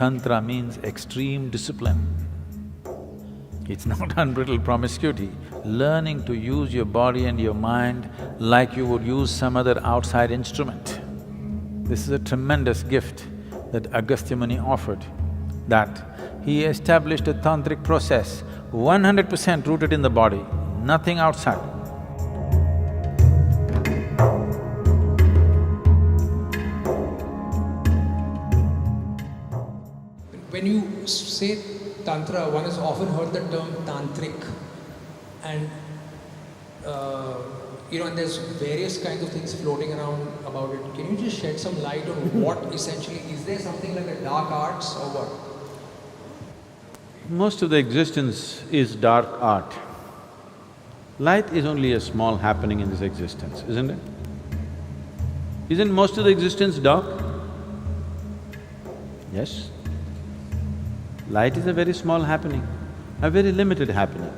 Tantra means extreme discipline. It's not unbridled promiscuity. Learning to use your body and your mind like you would use some other outside instrument. This is a tremendous gift that Agastya Muni offered, that he established a tantric process 100% rooted in the body, nothing outside. When you say Tantra, one has often heard the term tantric, and and there's various kinds of things floating around about it. Can you just shed some light on what essentially, is there something like a dark arts or what? Most of the existence is dark art. Light is only a small happening in this existence, isn't it? Isn't most of the existence dark? Yes. Light is a very small happening, a very limited happening.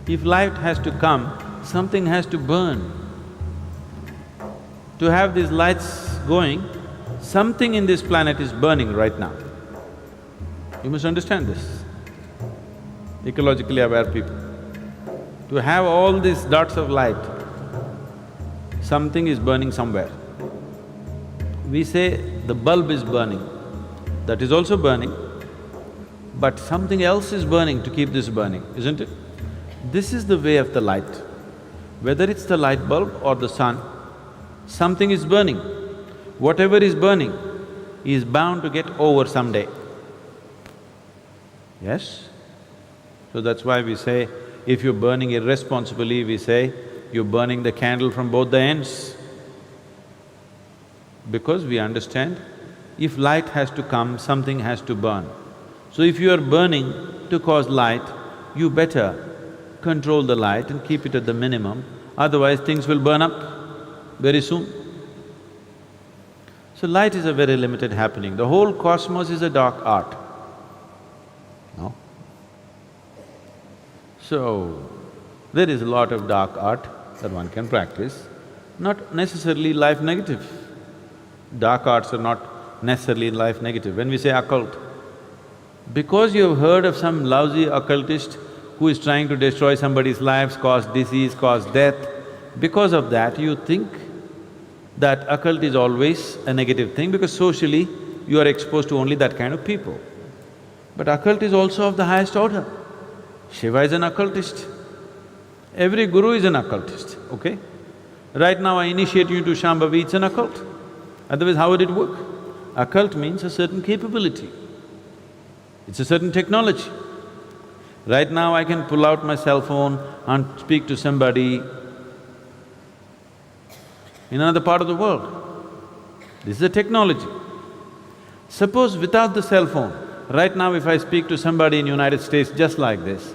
If light has to come, something has to burn. To have these lights going, something in this planet is burning right now. You must understand this, ecologically aware people. To have all these dots of light, something is burning somewhere. We say the bulb is burning, that is also burning, but something else is burning to keep this burning, isn't it? This is the way of the light. Whether it's the light bulb or the sun, something is burning. Whatever is burning is bound to get over someday. Yes? So that's why we say, if you're burning irresponsibly, we say, you're burning the candle from both the ends. Because we understand, if light has to come, something has to burn. So if you are burning to cause light, you better control the light and keep it at the minimum, otherwise things will burn up very soon. So light is a very limited happening. The whole cosmos is a dark art. No? So, there is a lot of dark art that one can practice, not necessarily life negative. Dark arts are not necessarily life negative. When we say occult, because you have heard of some lousy occultist who is trying to destroy somebody's lives, cause disease, cause death, because of that you think that occult is always a negative thing because socially you are exposed to only that kind of people. But occult is also of the highest order. Shiva is an occultist. Every guru is an occultist, okay? Right now I initiate you to Shambhavi, it's an occult. Otherwise how would it work? Occult means a certain capability. It's a certain technology. Right now I can pull out my cell phone and speak to somebody in another part of the world. This is a technology. Suppose without the cell phone, right now if I speak to somebody in United States just like this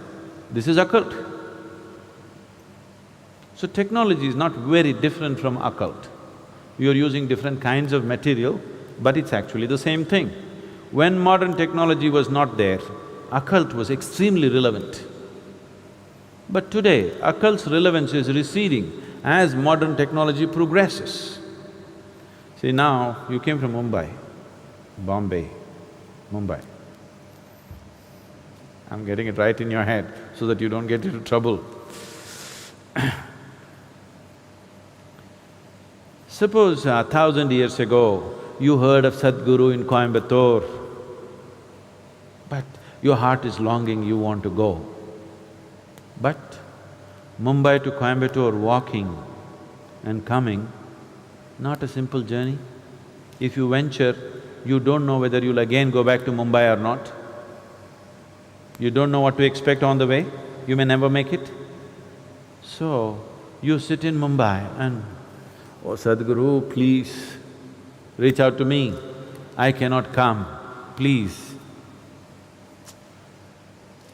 is occult. So technology is not very different from occult. You're using different kinds of material, but it's actually the same thing. When modern technology was not there, occult was extremely relevant. But today, occult's relevance is receding as modern technology progresses. See, now you came from Mumbai, Bombay, Mumbai. I'm getting it right in your head so that you don't get into trouble. Suppose 1,000 years ago, you heard of Sadhguru in Coimbatore, but your heart is longing, you want to go. But Mumbai to Coimbatore, walking and coming, not a simple journey. If you venture, you don't know whether you'll again go back to Mumbai or not. You don't know what to expect on the way, you may never make it. So, you sit in Mumbai and, oh Sadhguru, please reach out to me, I cannot come, please.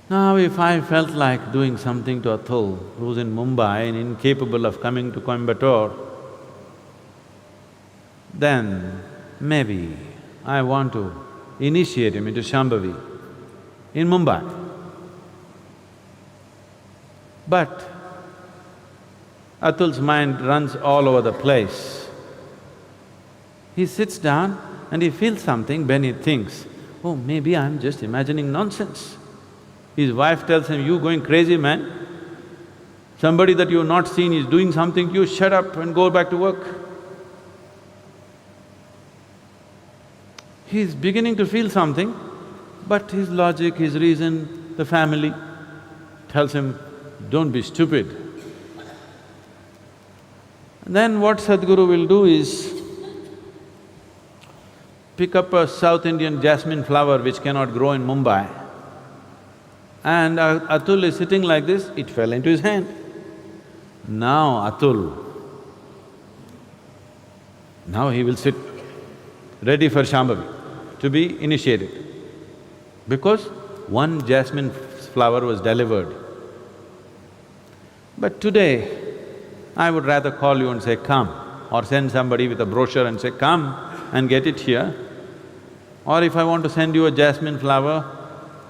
Now if I felt like doing something to Atul, who's in Mumbai and incapable of coming to Coimbatore, then maybe I want to initiate him into Shambhavi in Mumbai. But Atul's mind runs all over the place. He sits down and he feels something, then he thinks, oh, maybe I'm just imagining nonsense. His wife tells him, you going crazy, man. Somebody that you've not seen is doing something, you shut up and go back to work. He's beginning to feel something, but his logic, his reason, the family tells him, don't be stupid. And then what Sadhguru will do is pick up a South Indian jasmine flower which cannot grow in Mumbai, and Atul is sitting like this, it fell into his hand. Now he will sit ready for Shambhavi, to be initiated, because one jasmine flower was delivered. But today, I would rather call you and say, come, or send somebody with a brochure and say, come and get it here. Or if I want to send you a jasmine flower,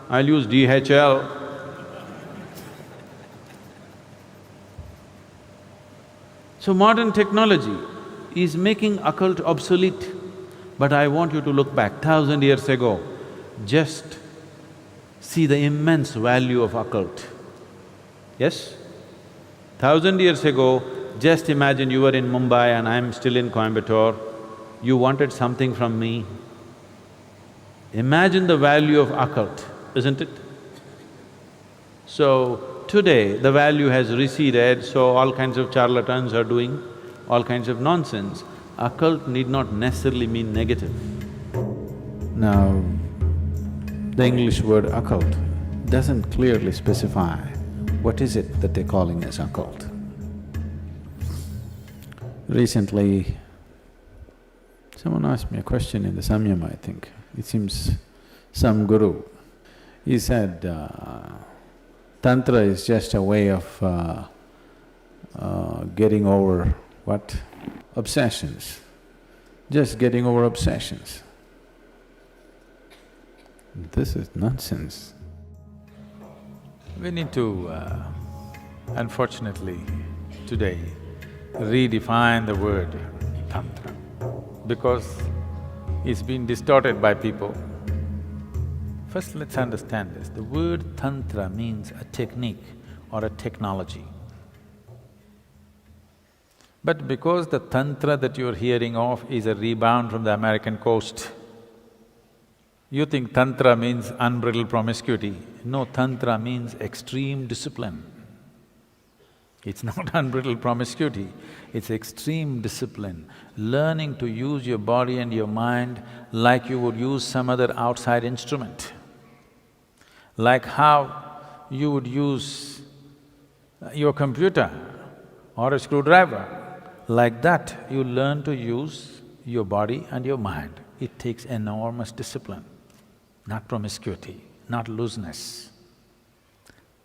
I'll use DHL. So modern technology is making occult obsolete, but I want you to look back 1,000 years ago, just see the immense value of occult. Yes? 1,000 years ago, just imagine you were in Mumbai and I'm still in Coimbatore, you wanted something from me. Imagine the value of occult, isn't it? So, today the value has receded, so all kinds of charlatans are doing all kinds of nonsense. Occult need not necessarily mean negative. Now, the English word occult doesn't clearly specify what is it that they're calling as occult. Recently, someone asked me a question in the Samyama, I think. It seems some guru. He said, Tantra is just a way of getting over what? Obsessions. Just getting over obsessions. This is nonsense. We need to, unfortunately, today, redefine the word Tantra, because it's been distorted by people. First, let's understand this. The word Tantra means a technique or a technology. But because the Tantra that you're hearing of is a rebound from the American coast, you think Tantra means unbridled promiscuity. No, Tantra means extreme discipline. It's not unbridled promiscuity, it's extreme discipline. Learning to use your body and your mind like you would use some other outside instrument. Like how you would use your computer or a screwdriver. Like that, you learn to use your body and your mind. It takes enormous discipline, not promiscuity, not looseness.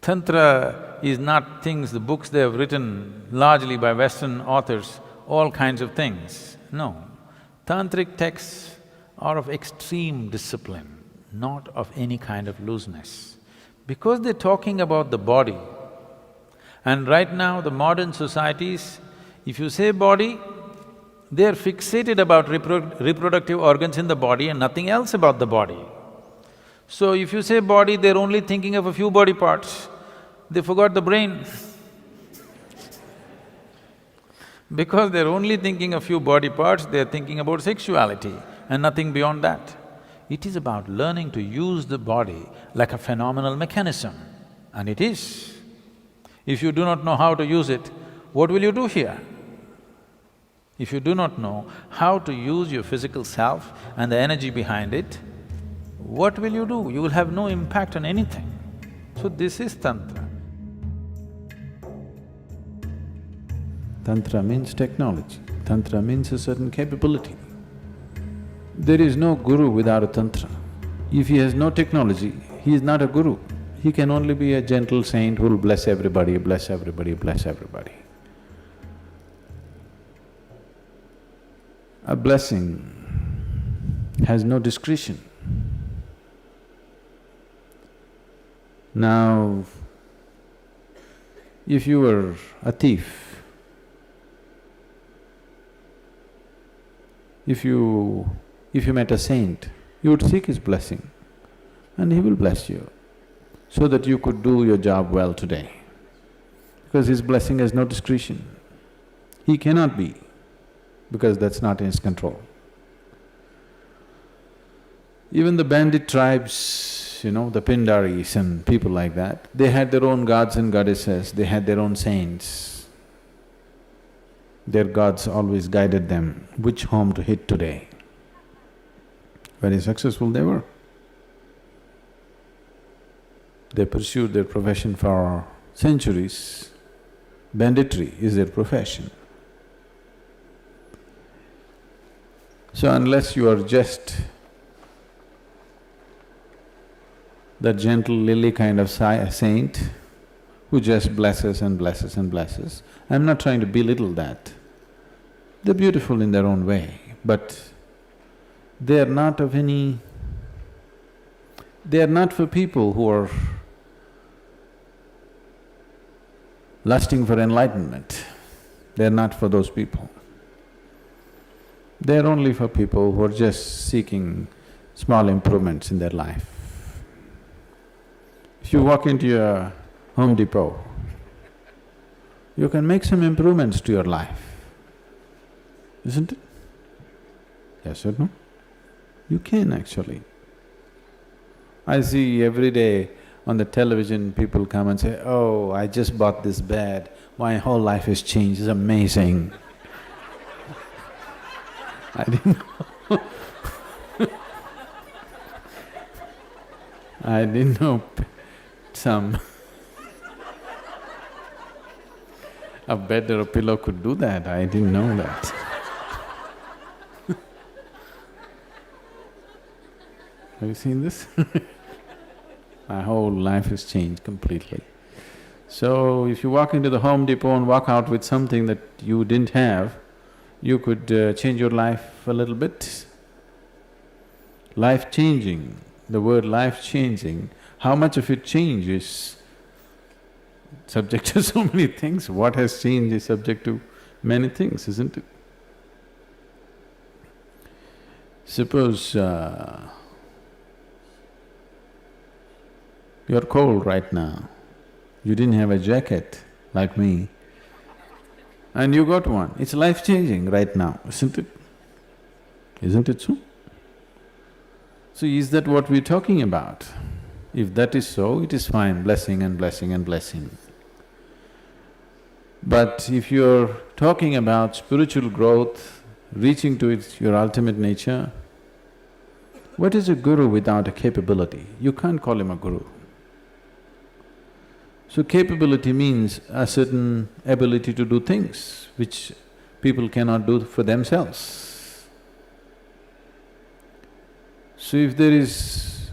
Tantra is not things, the books they have written largely by Western authors, all kinds of things. No, tantric texts are of extreme discipline, not of any kind of looseness. Because they're talking about the body, and right now the modern societies, if you say body, they're fixated about reproductive organs in the body and nothing else about the body. So if you say body, they're only thinking of a few body parts, they forgot the brain. Because they're only thinking a few body parts, they're thinking about sexuality and nothing beyond that. It is about learning to use the body like a phenomenal mechanism, and it is. If you do not know how to use it, what will you do here? If you do not know how to use your physical self and the energy behind it, what will you do? You will have no impact on anything. So this is Tantra. Tantra means technology, Tantra means a certain capability. There is no guru without a Tantra. If he has no technology, he is not a guru. He can only be a gentle saint who will bless everybody, bless everybody, bless everybody. A blessing has no discretion. Now, if you were a thief, if you met a saint, you would seek his blessing. and He will bless you so that you could do your job well today. Because His blessing has no discretion. He cannot be, because that's not in His control. Even the bandit tribes, the Pindaris and people like that, they had their own gods and goddesses, they had their own saints. Their gods always guided them which home to hit today. Very successful they were. They pursued their profession for centuries. Banditry is their profession. So unless you are just that gentle lily kind of saint who just blesses and blesses and blesses, I'm not trying to belittle that. They're beautiful in their own way, but they are not of any… they are not for people who are lusting for enlightenment. They're not for those people. They're only for people who are just seeking small improvements in their life. If you walk into a Home Depot, you can make some improvements to your life, isn't it? Yes or no? You can actually. I see every day on the television people come and say, "Oh, I just bought this bed, my whole life has changed, it's amazing." I didn't know I didn't know some a bed or a pillow could do that, I didn't know that. Have you seen this? My whole life has changed completely. So, if you walk into the Home Depot and walk out with something that you didn't have, you could change your life a little bit. Life-changing, the word life-changing, how much of it changes subject to so many things. What has changed is subject to many things, isn't it? Suppose you're cold right now, you didn't have a jacket like me, and you got one. It's life-changing right now, isn't it? Isn't it so? So is that what we're talking about? If that is so, it is fine, blessing and blessing and blessing. But if you're talking about spiritual growth, reaching to your ultimate nature, what is a guru without a capability? You can't call him a guru. So capability means a certain ability to do things which people cannot do for themselves. So if there is…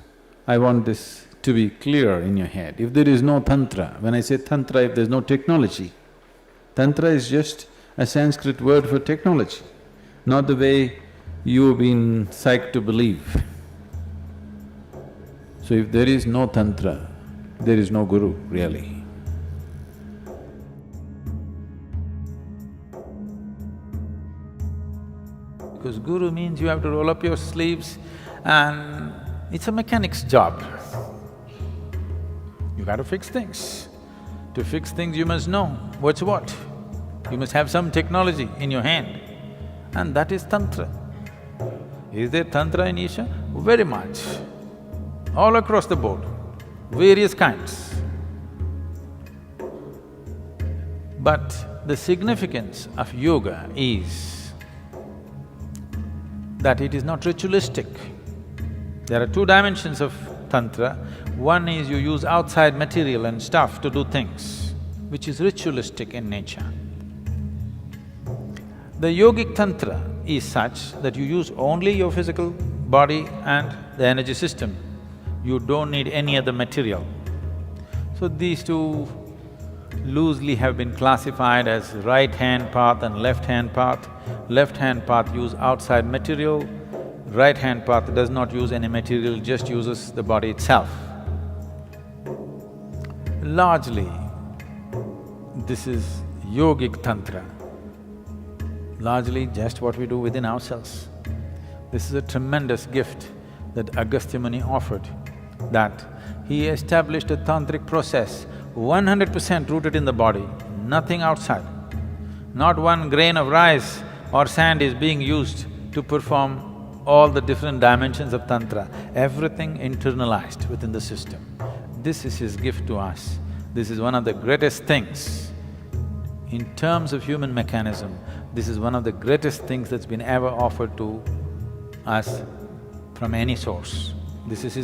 I want this to be clear in your head, if there is no Tantra, when I say Tantra, if there's no technology, Tantra is just a Sanskrit word for technology, not the way you've been psyched to believe. So if there is no Tantra, there is no guru, really. Because guru means you have to roll up your sleeves and it's a mechanic's job. You got to fix things. To fix things you must know what's what. You must have some technology in your hand, and that is Tantra. Is there Tantra in Isha? Very much. All across the board, various kinds. But the significance of yoga is that it is not ritualistic. There are two dimensions of Tantra. One is you use outside material and stuff to do things, which is ritualistic in nature. The yogic Tantra is such that you use only your physical body and the energy system. You don't need any other material. So these two loosely have been classified as right-hand path and left-hand path. Left-hand path use outside material, right-hand path does not use any material, just uses the body itself. Largely, this is yogic Tantra, largely just what we do within ourselves. This is a tremendous gift that Agastya Muni offered that he established a tantric process 100% rooted in the body, nothing outside. Not one grain of rice or sand is being used to perform all the different dimensions of Tantra, everything internalized within the system. This is his gift to us. This is one of the greatest things. In terms of human mechanism, this is one of the greatest things that's been ever offered to us from any source. This is his